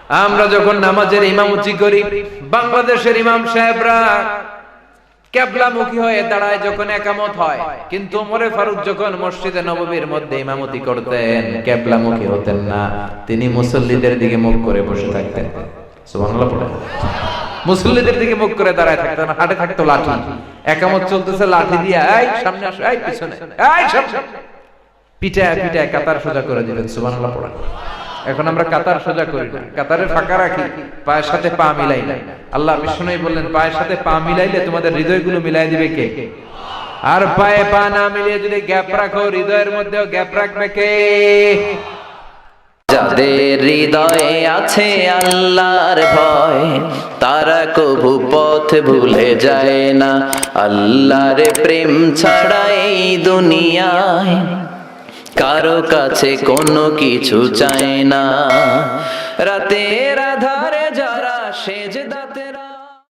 আমরা যখন নামাজের ইমামতি করি, বাংলাদেশের ইমাম সাহেবরা কিবলামুখী হয়ে দাঁড়ায় যখন ইকামত হয়, কিন্তু ওমরে ফারুক যখন মসজিদে নববীর মধ্যে ইমামতি করতেন কিবলামুখী হতেন না, তিনি মুসল্লিদের দিকে মুখ করে বসে থাকতেন। সুবহানাল্লাহ পড়েন। মুসল্লিদের দিকে মুখ করে দাঁড়ায় থাকতেন, হাতে থাকতো লাঠি, ইকামত চলতেছে, লাঠি দিয়ে এই সামনে আসো, এই পিছনে, এই সামনে, পিটায় পিটায় কাতার সোজা করে দিবেন। সুবহানাল্লাহ পড়েন। এখন আমরা কাতার সোজা করি না, কাতারে ফাঁকা রাখি, পায়ের সাথে পা মিলাই না। আল্লাহ বিষ্ণুই বললেন, পায়ের সাথে পা মিলাইলে তোমাদের হৃদয়গুলো মিলাই দিবে কে? আর পায়ে পা না মিলিয়ে যদি গ্যাপ রাখো, হৃদয়ের মধ্যেও গ্যাপ রাখবে কে? যাদের হৃদয়ে আছে আল্লাহর ভয়, তারা কভু পথ ভুলে যায় না। আল্লাহর প্রেম ছাড়া এই দুনিয়ায় কারো কাছে কোনো কিছু চায় না। রাতের আধারে যারা সেজদাতে